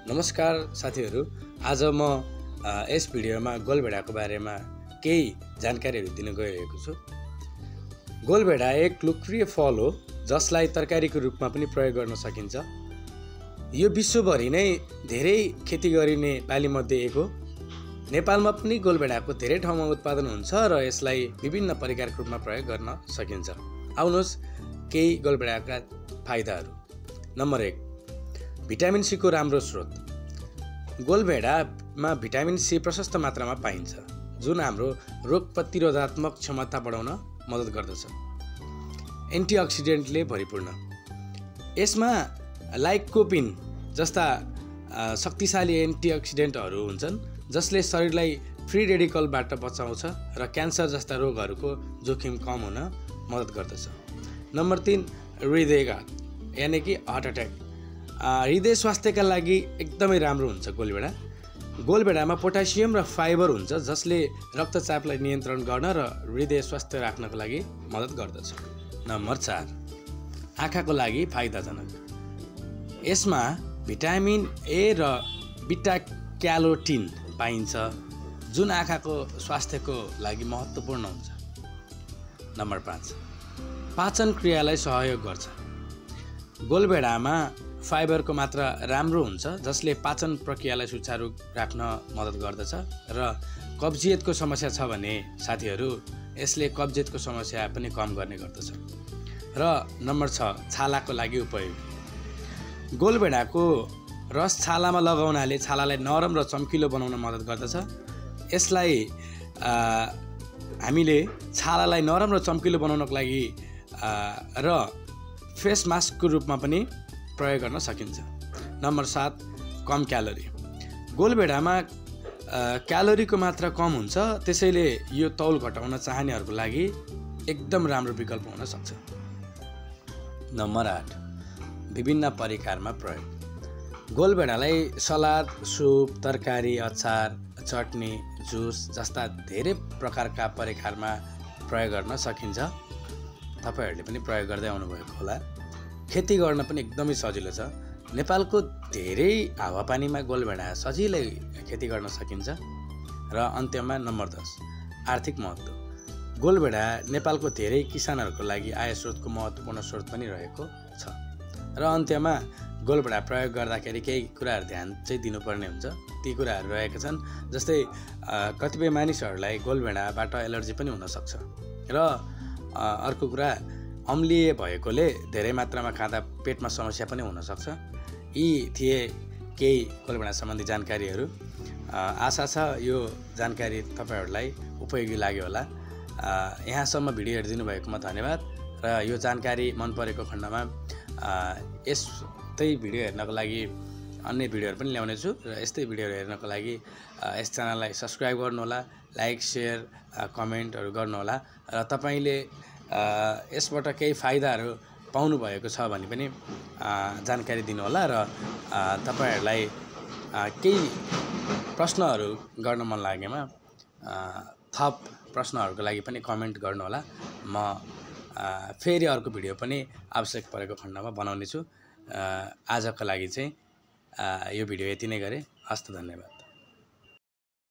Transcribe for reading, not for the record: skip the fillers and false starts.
नमस्कार साथीहरू, आज म यस भिडियोमा गोलभेडाको बारेमा केही जानकारीहरू दिन गइरहेको छु। गोलभेडा एक लोकप्रिय फल हो जसलाई तरकारीको रूपमा पनि प्रयोग गर्न सकिन्छ। यो विश्वभरि नै धेरै खेती गरिने बालीमध्ये एक हो। नेपालमा पनि गोलभेडाको धेरै ठाउँमा उत्पादन हुन्छ र यसलाई विभिन्न परिकारको रूपमा प्रयोग गर्न सकिन्छ। आउनुहोस् केही गोलभेडाका फाइदाहरू। नम्बर 1, भिटामिन सी को राम्रो स्रोत। गोलभेडामा भिटामिन सी प्रशस्त मात्रामा पाइन्छ, जुन हाम्रो रोग प्रतिरोधात्मक क्षमता बढाउन मद्दत गर्दछ। एन्टिअक्सिडेन्टले भरिपूर्ण। यसमा लाइकोपिन जस्ता शक्तिशाली एन्टिअक्सिडेन्टहरू हुन्छन् जसले शरीरलाई फ्री रेडिकलबाट बचाउँछ र क्यान्सर जस्ता रोगहरूको जोखिम कम हुन मद्दत गर्दछ। नम्बर 3, हृदयघात यानि कि हार्ट एट्याक। हृदय स्वास्थ्यका लागि एकदमै राम्रो हुन्छ गोलभेडा। गोलभेडामा पोटासियम र फाइबर हुन्छ जसले रक्तचापलाई नियन्त्रण गर्न र हृदय स्वास्थ्य राख्नको लागि मद्दत गर्दछ। नम्बर 4, आँखाको लागि फाइदाजनक। यसमा भिटामिन ए र बिटा क्यारोटिन पाइन्छ जुन आँखाको स्वास्थ्यको लागि महत्त्वपूर्ण हुन्छ। नम्बर 5, पाचन क्रियालाई सहयोग गर्छ। गोलभेडामा फाइबरको मात्रा राम्रो हुन्छ जसले पाचन प्रक्रियालाई सुचारू राख्न मद्दत गर्दछ र कब्जियतको समस्या छ भने साथीहरू यसले कब्जियतको समस्या पनि कम गर्ने गर्दछ। र नम्बर 6, छालाको लागि उपयोगी। गोलभेडाको रस छालामा लगाउनाले छालालाई नरम र चम्किलो बनाउन मद्दत गर्दछ। यसलाई हामीले छालालाई नरम र चम्किलो बनाउनको लागि र फेस मास्कको रूपमा पनि प्रयोग गर्न सकिन्छ। नम्बर 7, कम क्यालोरी। गोलभेडामा क्यालोरीको मात्रा कम हुन्छ, त्यसैले यो तौल घटाउन चाहनेहरूको लागि एकदम राम्रो विकल्प हुन सक्छ। नम्बर 8, विभिन्न परिकारमा प्रयोग। गोलभेडालाई सलाद, सुप, तरकारी, अचार, चटनी, जुस जस्ता धेरै प्रकारका परिकारमा प्रयोग गर्न सकिन्छ। तपाईहरूले पनि प्रयोग गर्दै आउनुभएको होला। खेती गर्न पनि एकदमै सजिलो छ। नेपालको धेरै हावापानीमा गोलभेडा सजिलै खेती गर्न सकिन्छ। र अन्त्यमा नम्बर 10, आर्थिक महत्त्व। गोलभेडा नेपालको धेरै किसानहरूको लागि आय स्रोतको महत्त्वपूर्ण स्रोत पनि रहेको छ। र अन्त्यमा गोलभेडा प्रयोग गर्दाखेरि केही कुराहरू ध्यान चाहिँ दिनुपर्ने हुन्छ। ती कुराहरू रहेका छन् जस्तै कतिपय मानिसहरूलाई गोलभेडाबाट एलर्जी पनि हुनसक्छ र अर्को कुरा अम्लीय भएकोले धेरै मात्रामा खाँदा पेटमा समस्या पनि हुनसक्छ। यी थिए केही गोलभेडा सम्बन्धी जानकारीहरू। आशा छ यो जानकारी तपाईँहरूलाई उपयोगी लाग्यो होला। यहाँसम्म भिडियो हेरिदिनु भएकोमा धन्यवाद। र यो जानकारी मन परेको खण्डमा यस्तै भिडियो हेर्नको लागि अन्य भिडियोहरू पनि ल्याउनेछु र यस्तै भिडियोहरू हेर्नको लागि यस च्यानललाई सब्सक्राइब गर्नुहोला, लाइक, सेयर, कमेन्टहरू गर्नुहोला। र तपाईँले यसबाट केही फाइदाहरू पाउनुभएको छ भने पनि जानकारी दिनुहोला। र तपाईँहरूलाई केही प्रश्नहरू गर्न मन लागेमा थप प्रश्नहरूको लागि पनि कमेन्ट गर्नुहोला। म फेरि अर्को भिडियो पनि आवश्यक परेको खण्डमा बनाउनेछु। आजको लागि चाहिँ यो भिडियो यति नै गरेँ। हस्त, धन्यवाद।